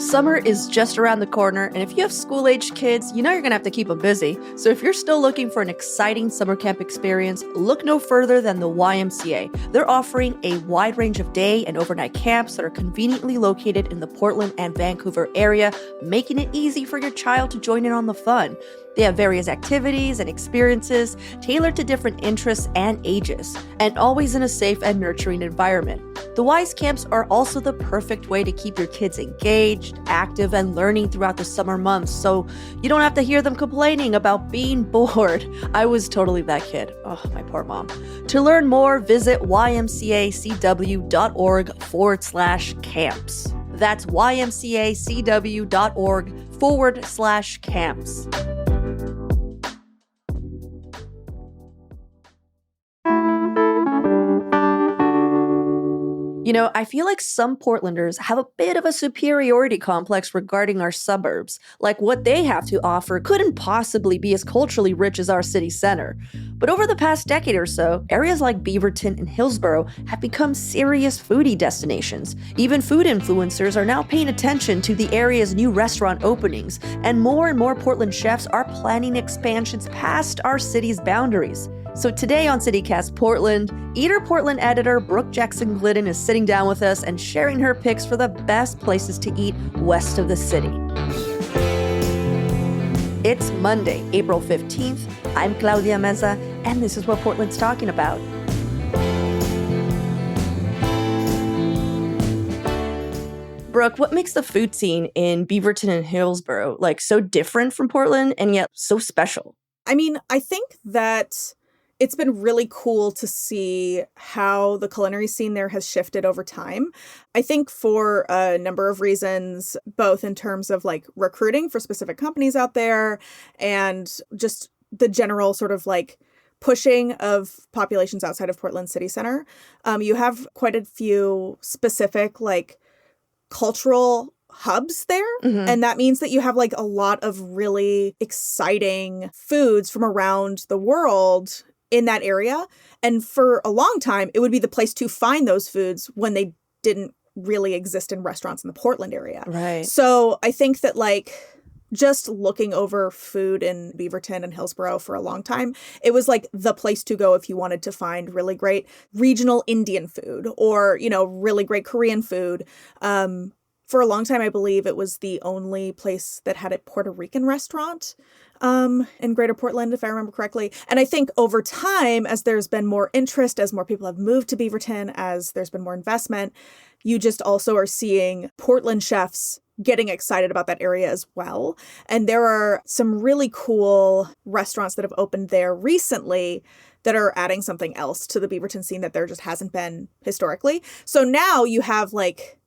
Summer is just around the corner, and if you have school-aged kids, you know you're going to have to keep them busy. So if you're still looking for an exciting summer camp experience, look no further than the YMCA. They're offering a wide range of day and overnight camps that are conveniently located in the Portland and Vancouver area, making it easy for your child to join in on the fun. They have various activities and experiences tailored to different interests and ages, and always in a safe and nurturing environment. The WISE camps are also the perfect way to keep your kids engaged, active, and learning throughout the summer months, so you don't have to hear them complaining about being bored. I was totally that kid. Oh, my poor mom. To learn more, visit ymcacw.org/camps. That's ymcacw.org/camps. You know, I feel like some Portlanders have a bit of a superiority complex regarding our suburbs. Like what they have to offer couldn't possibly be as culturally rich as our city center. But over the past decade or so, areas like Beaverton and Hillsborough have become serious foodie destinations. Even food influencers are now paying attention to the area's new restaurant openings, and more Portland chefs are planning expansions past our city's boundaries. So today on CityCast Portland, Eater Portland editor Brooke Jackson Glidden is sitting down with us and sharing her picks for the best places to eat west of the city. It's Monday, April 15th. I'm Claudia Mesa, and this is what Portland's talking about. Brooke, what makes the food scene in Beaverton and Hillsborough so different from Portland and yet so special? I mean, I think that it's been really cool to see how the culinary scene there has shifted over time. I think for a number of reasons, both in terms of recruiting for specific companies out there and just the general sort of pushing of populations outside of Portland city center. You have quite a few specific cultural hubs there. Mm-hmm. And that means that you have a lot of really exciting foods from around the world in that area. And for a long time, it would be the place to find those foods when they didn't really exist in restaurants in the Portland area. Right. So I think that just looking over food in Beaverton and Hillsborough for a long time, it was the place to go if you wanted to find really great regional Indian food or, really great Korean food. For a long time, I believe it was the only place that had a Puerto Rican restaurant in Greater Portland, if I remember correctly. And I think over time, as there's been more interest, as more people have moved to Beaverton, as there's been more investment, you just also are seeing Portland chefs getting excited about that area as well. And there are some really cool restaurants that have opened there recently that are adding something else to the Beaverton scene that there just hasn't been historically. So now you have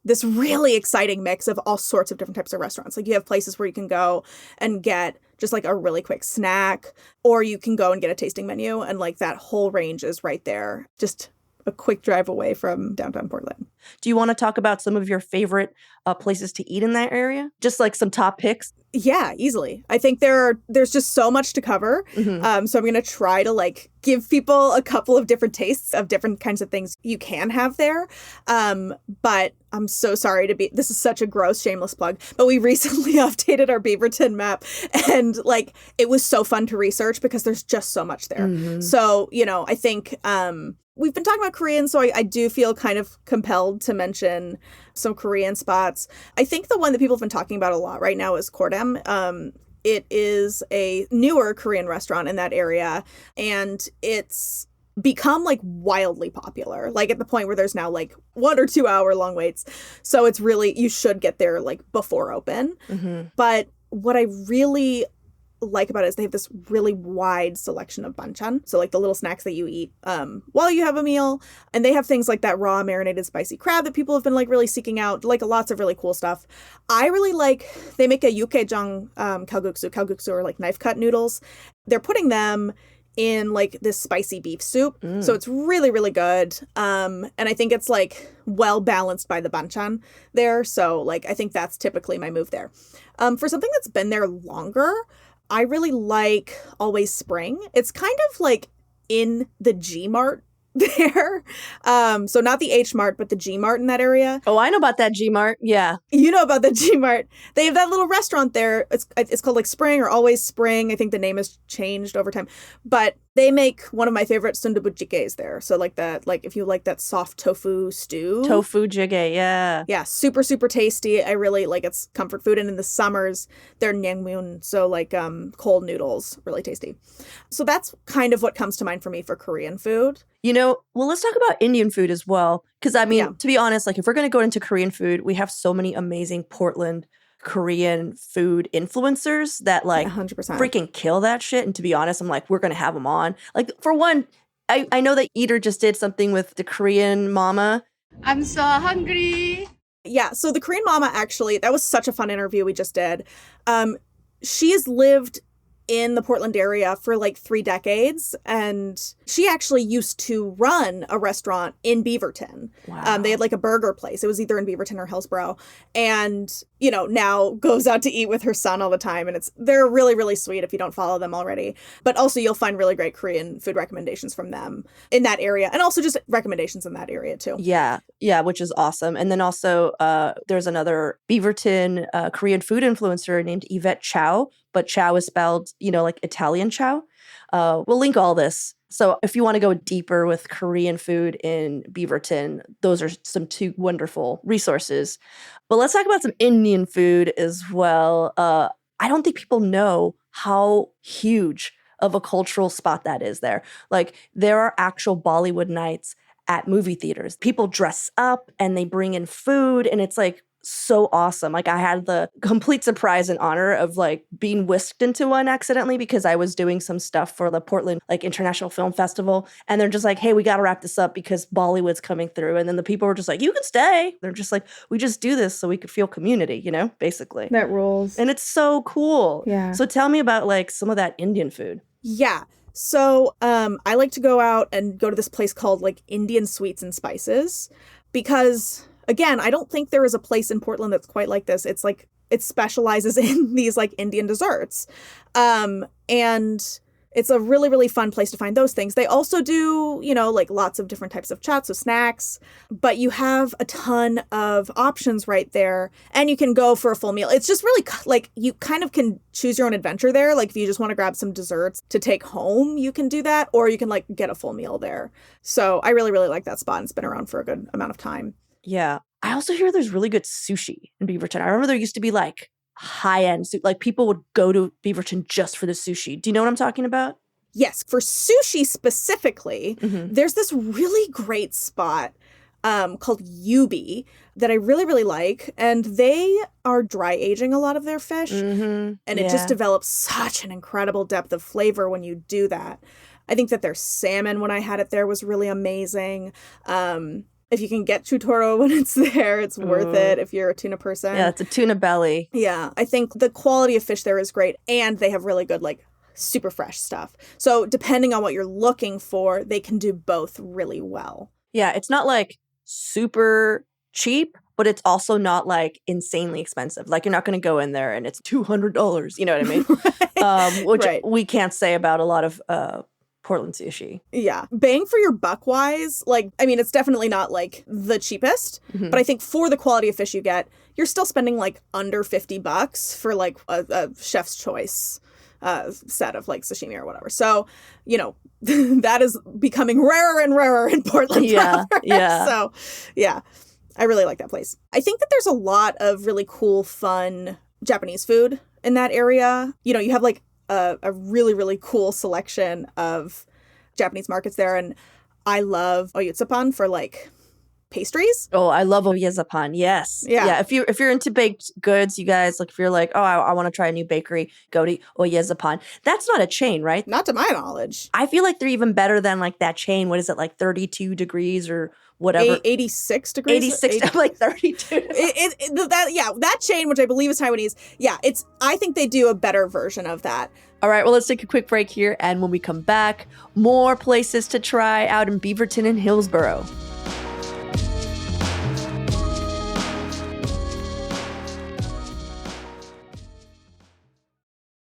this really exciting mix of all sorts of different types of restaurants. You have places where you can go and get just a really quick snack, or you can go and get a tasting menu, and that whole range is right there. Just a quick drive away from downtown Portland. Do you want to talk about some of your favorite places to eat in that area? Just some top picks? Yeah, easily. I think there's just so much to cover. Mm-hmm. So I'm going to try to give people a couple of different tastes of different kinds of things you can have there. But I'm so sorry this is such a gross, shameless plug, but we recently updated our Beaverton map, and it was so fun to research because there's just so much there. Mm-hmm. So, I think, we've been talking about Korean, so I do feel kind of compelled to mention some Korean spots. I think the one that people have been talking about a lot right now is Kordam. It is a newer Korean restaurant in that area, and it's become wildly popular, at the point where there's now 1 or 2 hour long waits. So it's really, you should get there before open. Mm-hmm. But what I really like about it is they have this really wide selection of banchan, so the little snacks that you eat while you have a meal, and they have things like that raw marinated spicy crab that people have been really seeking out, lots of really cool stuff. I really they make a yukgaejang kalguksu or knife cut noodles. They're putting them in this spicy beef soup. So it's really, really good. And I think it's well balanced by the banchan there. So I think that's typically my move there. For something that's been there longer, I really like Always Spring. It's kind of in the G-Mart there. So not the H Mart, but the G Mart in that area. Oh, I know about that G Mart. Yeah. You know about the G Mart. They have that little restaurant there. It's called like Spring or Always Spring. I think the name has changed over time. But they make one of my favorite sundubu jjigaes there. So like that, like if you like that soft tofu stew. Tofu jjigae, yeah. Yeah, super, super tasty. I really like it's comfort food. And in the summers, they're naengmyeon, so like cold noodles, really tasty. So that's kind of what comes to mind for me for Korean food. Well, let's talk about Indian food as well. Because, I mean, to be honest, like if we're going to go into Korean food, we have so many amazing Portland Korean food influencers that like 100%. freaking kill that shit. And to be honest, I'm like, we're going to have them on. Like, for one, I know that Eater just did something with the Korean mama. I'm so hungry. Yeah, so the Korean mama, actually, that was such a fun interview we just did. She's lived in the Portland area for like 3 decades, and she actually used to run a restaurant in Beaverton. Wow. They had like a burger place. It was either in Beaverton or Hillsborough, and now goes out to eat with her son all the time, and they're really, really sweet if you don't follow them already. But also you'll find really great Korean food recommendations from them in that area, and also just recommendations in that area too. Yeah, which is awesome. And then also there's another Beaverton Korean food influencer named Yvette Chow, but Chow is spelled, like Italian Chow. We'll link all this. So if you want to go deeper with Korean food in Beaverton, those are some 2 wonderful resources. But let's talk about some Indian food as well. I don't think people know how huge of a cultural spot that is there. Like, there are actual Bollywood nights at movie theaters. People dress up and they bring in food, and it's like so awesome. Like, I had the complete surprise and honor of like being whisked into one accidentally because I was doing some stuff for the Portland like International Film Festival, and they're just like, hey, we got to wrap this up because Bollywood's coming through. And then the people were just like, you can stay. They're just like, we just do this so we could feel community, basically. That rules. And it's so cool. Yeah. So tell me about like some of that Indian food. Yeah. So I like to go out and go to this place called like Indian Sweets and Spices because, again, I don't think there is a place in Portland that's quite like this. It's like it specializes in these like Indian desserts. And it's a really, really fun place to find those things. They also do, like lots of different types of chats, so snacks, but you have a ton of options right there, and you can go for a full meal. It's just really like you kind of can choose your own adventure there. Like if you just want to grab some desserts to take home, you can do that, or you can like get a full meal there. So I really, really like that spot, and it's been around for a good amount of time. Yeah. I also hear there's really good sushi in Beaverton. I remember there used to be like high-end, like people would go to Beaverton just for the sushi. Do you know what I'm talking about? Yes. For sushi specifically, there's this really great spot called Yubi that I really, really like. And they are dry aging a lot of their fish. And it just develops such an incredible depth of flavor when you do that. I think that their salmon, when I had it there, was really amazing. If you can get chutoro when it's there, it's worth it if you're a tuna person. Yeah, it's a tuna belly. Yeah, I think the quality of fish there is great, and they have really good, like, super fresh stuff. So depending on what you're looking for, they can do both really well. Yeah, it's not, like, super cheap, but it's also not, like, insanely expensive. Like, you're not going to go in there and it's $200, you know what I mean? Which we can't say about a lot of Portland sushi. Yeah. Bang for your buck wise, like, I mean, it's definitely not like the cheapest, but I think for the quality of fish you get, you're still spending like under $50 for like a chef's choice set of like sashimi or whatever. So, that is becoming rarer and rarer in Portland. Yeah. So, yeah, I really like that place. I think that there's a lot of really cool, fun Japanese food in that area. You have like a really, really cool selection of Japanese markets there. And I love oyutsupan for like pastries. Oh, I love oyuzapan. Yes. Yeah. If you're into baked goods, you guys, like if you're like, oh, I want to try a new bakery, go to oyuzapan. That's not a chain, right? Not to my knowledge. I feel like they're even better than like that chain. What is it, like 32 degrees or whatever? 86 degrees. 86. I'm like 32. That chain, which I believe is Taiwanese. Yeah, I think they do a better version of that. All right, well, let's take a quick break here. And when we come back, more places to try out in Beaverton and Hillsborough.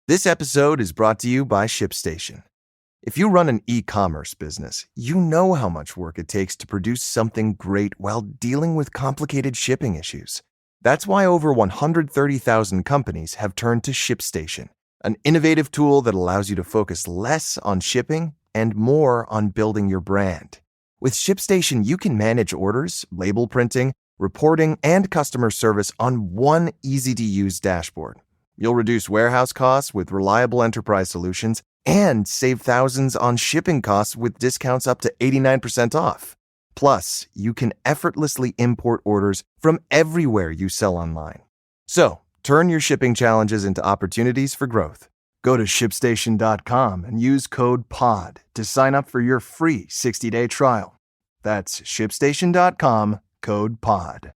This episode is brought to you by ShipStation. If you run an e-commerce business, you know how much work it takes to produce something great while dealing with complicated shipping issues. That's why over 130,000 companies have turned to ShipStation, an innovative tool that allows you to focus less on shipping and more on building your brand. With ShipStation, you can manage orders, label printing, reporting, and customer service on one easy-to-use dashboard. You'll reduce warehouse costs with reliable enterprise solutions and save thousands on shipping costs with discounts up to 89% off. Plus, you can effortlessly import orders from everywhere you sell online. So, turn your shipping challenges into opportunities for growth. Go to ShipStation.com and use code POD to sign up for your free 60-day trial. That's ShipStation.com, code POD.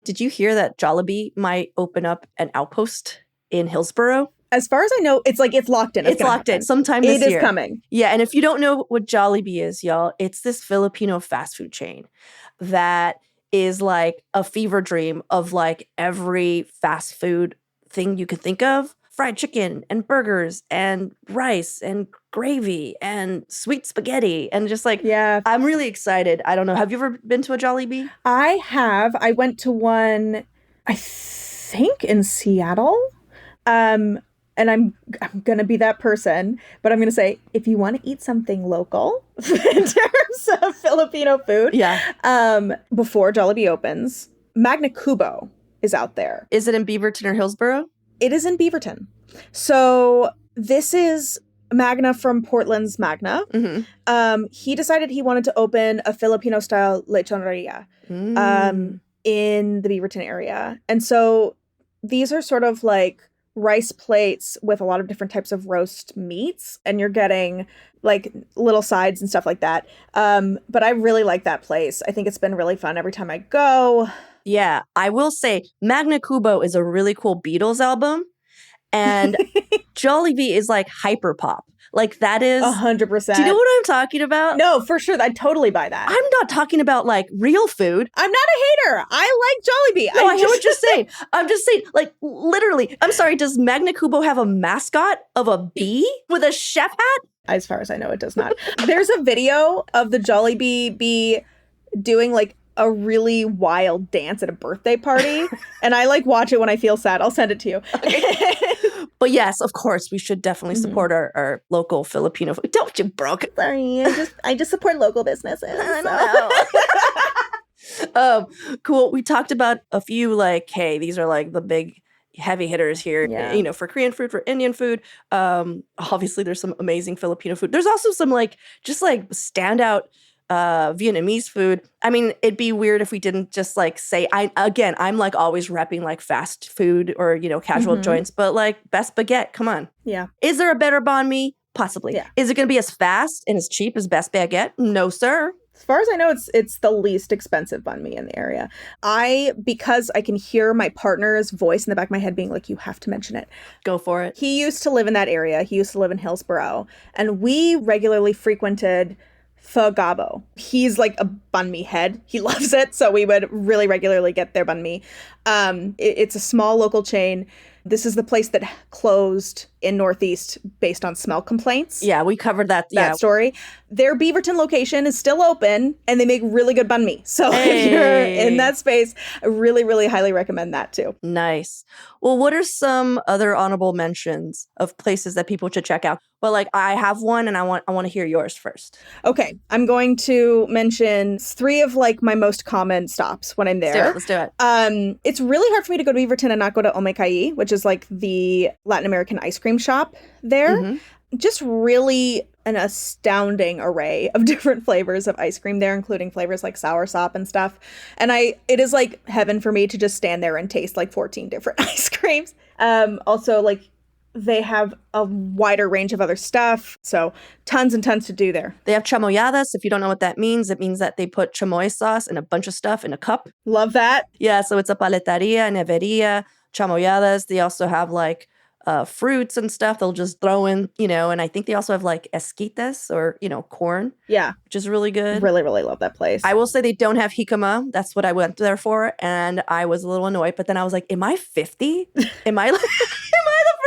Did you hear that Jollibee might open up an outpost in Hillsborough? As far as I know, it's locked in. It's locked in sometime this year. It is coming. Yeah, and if you don't know what Jollibee is, y'all, it's this Filipino fast food chain that is like a fever dream of like every fast food thing you could think of. Fried chicken and burgers and rice and gravy and sweet spaghetti and just like, Yeah. I'm really excited. I don't know. Have you ever been to a Jollibee? I have. I went to one, I think in Seattle. And I'm going to be that person, but I'm going to say, if you want to eat something local in terms of Filipino food, before Jollibee opens, Magna Kubo is out there. Is it in Beaverton or Hillsborough? It is in Beaverton. So this is Magna from Portland's Magna. Mm-hmm. He decided he wanted to open a Filipino-style lechoneria in the Beaverton area. And so these are sort of like rice plates with a lot of different types of roast meats, and you're getting like little sides and stuff like that. But I really like that place. I think it's been really fun every time I go. Yeah, I will say Magna Kubo is a really cool Beatles album, and Jollibee is like hyper pop. Like that is 100%. Do you know what I'm talking about? No, for sure. I'd totally buy that. I'm not talking about like real food. I'm not a hater. I like Jollibee. No, I hear what you're saying. I'm just saying, like, literally. I'm sorry, does Magna Kubo have a mascot of a bee with a chef hat? As far as I know, it does not. There's a video of the Jollibee bee doing like a really wild dance at a birthday party. And I like watch it when I feel sad. I'll send it to you. But yes, of course, we should definitely support our local Filipino food. Don't you broke it? Sorry, I just support local businesses. Cool. We talked about a few like, hey, these are like the big heavy hitters here, you know, for Korean food, for Indian food. Obviously, there's some amazing Filipino food. There's also some like just like standout Vietnamese food. I mean, it'd be weird if we didn't just like say, I'm like always repping like fast food or, you know, casual joints, but like best baguette, come on. Yeah. Is there a better banh mi? Possibly. Yeah. Is it going to be as fast and as cheap as best baguette? No, sir. As far as I know, it's the least expensive banh mi in the area. Because I can hear my partner's voice in the back of my head being like, you have to mention it. Go for it. He used to live in that area. He used to live in Hillsborough. And we regularly frequented Pho Gabo. He's like a banh mi head. He loves it. So we would really regularly get their banh mi. It's a small local chain. This is the place that closed in Northeast based on smell complaints. Yeah, we covered that. Story. Their Beaverton location is still open, and they make really good banh mi. So if you're in that space, I really, really highly recommend that too. Nice. Well, what are some other honorable mentions of places that people should check out? But like, I have one, and I want to hear yours first. Okay, I'm going to mention 3 of like my most common stops when I'm there. Let's do it. It's really hard for me to go to Beaverton and not go to Omekai, which is like the Latin American ice cream shop there. Just really an astounding array of different flavors of ice cream there, including flavors like soursop and stuff. And it is like heaven for me to just stand there and taste like 14 different ice creams. Also, like they have a wider range of other stuff. So tons and tons to do there. They have chamoyadas. If you don't know what that means, it means that they put chamoy sauce and a bunch of stuff in a cup. Love that. Yeah, so it's a paleteria, neveria, chamoyadas. They also have like fruits and stuff they'll just throw in, you know, and I think they also have like esquites or, you know, corn. Yeah. Which is really good. Really, really love that place. I will say they don't have jicama. That's what I went there for. And I was a little annoyed, but then I was like, am I 50? Am I the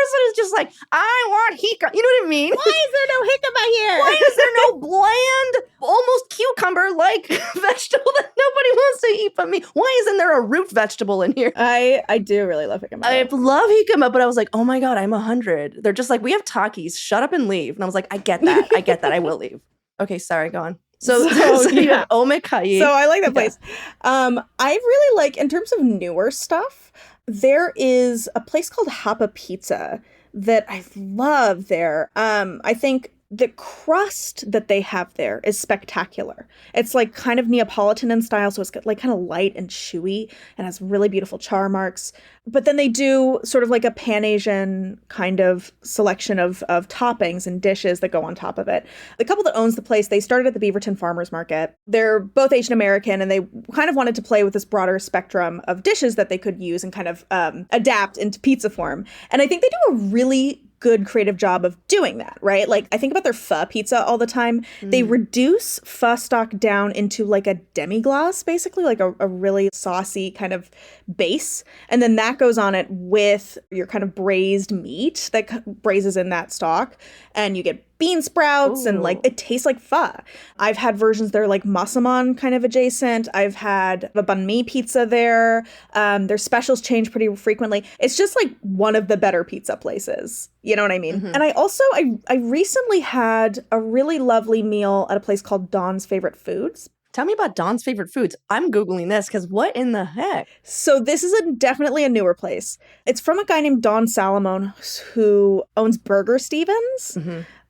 person who's just like, I want jicama. You know what I mean? Why is there no jicama here? Why is there no bland, almost cucumber-like vegetable that nobody wants to eat but me? Why isn't there a root vegetable in here? I do really love jicama. I love jicama, but I was like, oh my God, I'm 100. They're just like, we have Takis. Shut up and leave. And I was like, I get that. I get that. I will leave. Okay, sorry, go on. So you have Omekayi. So I like that place. I really like, in terms of newer stuff, there is a place called Hapa Pizza that I love there. I think the crust that they have there is spectacular. It's like kind of Neapolitan in style, so it's like kind of light and chewy and has really beautiful char marks. But then they do sort of like a Pan-Asian kind of selection of toppings and dishes that go on top of it. The couple that owns the place, they started at the Beaverton Farmers Market. They're both Asian American, and they kind of wanted to play with this broader spectrum of dishes that they could use and kind of adapt into pizza form. And I think they do a really good creative job of doing that, right? Like, I think about their pho pizza all the time. They reduce pho stock down into like a demi-glace, basically, like a really saucy kind of base. And then that goes on it with your kind of braised meat that braises in that stock. And you get bean sprouts and like it tastes like pho. I've had versions that are like massaman kind of adjacent. I've had a banh mi pizza there. Their specials change pretty frequently. It's just like one of the better pizza places. You know what I mean? And I also, I recently had a really lovely meal at a place called Dawn's Favorite Foods. Tell me about Dawn's Favorite Foods. I'm Googling this because what in the heck? So this is definitely a newer place. It's from a guy named Don Salamone who owns Burger Stevens.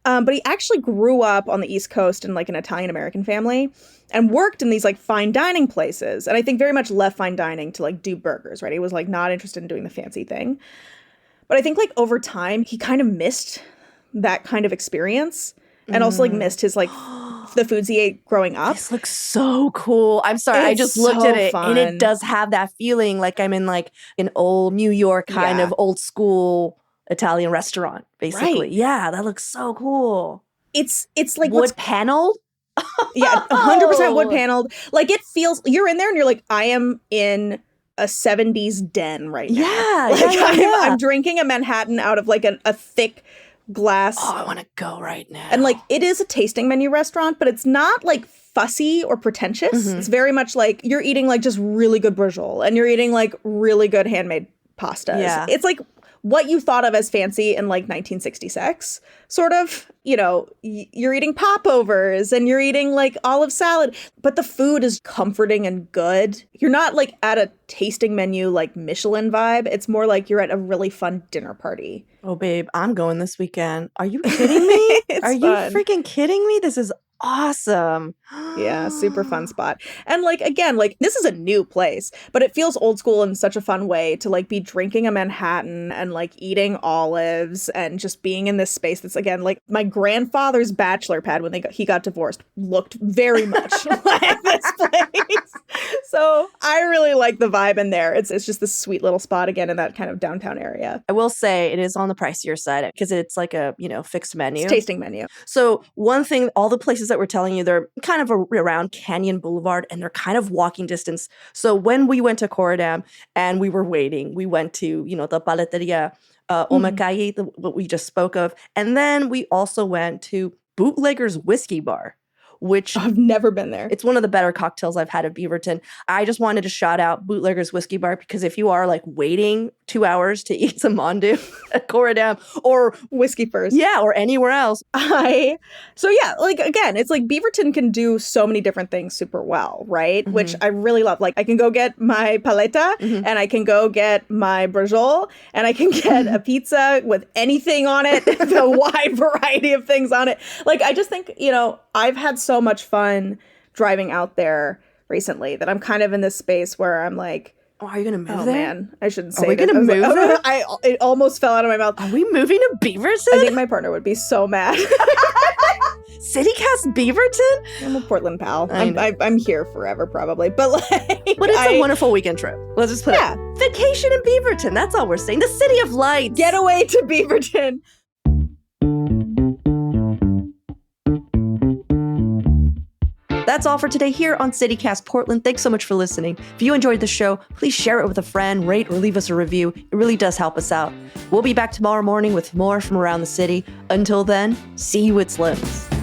But he actually grew up on the East Coast in like an Italian-American family and worked in these like fine dining places. And I think very much left fine dining to like do burgers, right? He was like not interested in doing the fancy thing. But I think like over time, he kind of missed that kind of experience and also like missed his like the foods he ate growing up. This looks so cool. I'm sorry. I just looked at it and it does have that feeling like I'm in like an old New York kind of old school Italian restaurant, basically. Right. Yeah, that looks so cool. It's like wood paneled. Yeah, 100% wood paneled. Like it feels, you're in there and you're like, I am in a 70s den right now. Yeah, like I'm drinking a Manhattan out of like a thick glass. Oh, I want to go right now. And like it is a tasting menu restaurant, but it's not like fussy or pretentious. It's very much like you're eating like just really good brajol and you're eating like really good handmade pastas. Yeah. It's like what you thought of as fancy in like 1966, sort of, you know, you're eating popovers and you're eating like olive salad, but the food is comforting and good. You're not like at a tasting menu like Michelin vibe. It's more like you're at a really fun dinner party. Oh, babe, I'm going this weekend. Are you kidding me? Are you fun. freaking kidding me? This is awesome. Yeah, super fun spot. And like, again, like this is a new place, but it feels old school in such a fun way to like be drinking a Manhattan and like eating olives and just being in this space that's, again, like my grandfather's bachelor pad when he got divorced looked very much like this place. So I really like the vibe in there. It's just this sweet little spot again in that kind of downtown area. I will say it is on the pricier side because it's like a, fixed menu. It's tasting menu. So one thing, all the places that we're telling you, they're kind of around Canyon Boulevard and they're kind of walking distance. So when we went to Coradam and we were waiting, we went to, the Paleteria Omekayi, what we just spoke of. And then we also went to Bootlegger's Whiskey Bar, which I've never been there. It's one of the better cocktails I've had at Beaverton. I just wanted to shout out Bootlegger's Whiskey Bar because if you are like waiting 2 hours to eat some mandu at Coradam or Whiskey First. Yeah, or anywhere else. So yeah, like again, it's like Beaverton can do so many different things super well, right? Which I really love. Like I can go get my paleta and I can go get my brajol and I can get a pizza with anything on it, the wide variety of things on it. Like I just think, I've had so much fun driving out there recently that I'm kind of in this space where I'm like, oh, are you going to move oh, there? Man, I shouldn't say that. Are we going to move there? It almost fell out of my mouth. Are we moving to Beaverton? I think my partner would be so mad. CityCast Beaverton? I'm a Portland pal. I'm here forever probably. But but it's a wonderful weekend trip. Let's just put it. Vacation in Beaverton. That's all we're saying. The City of Lights. Get away to Beaverton. That's all for today here on CityCast Portland. Thanks so much for listening. If you enjoyed the show, please share it with a friend, rate or leave us a review. It really does help us out. We'll be back tomorrow morning with more from around the city. Until then, see you at Slim's.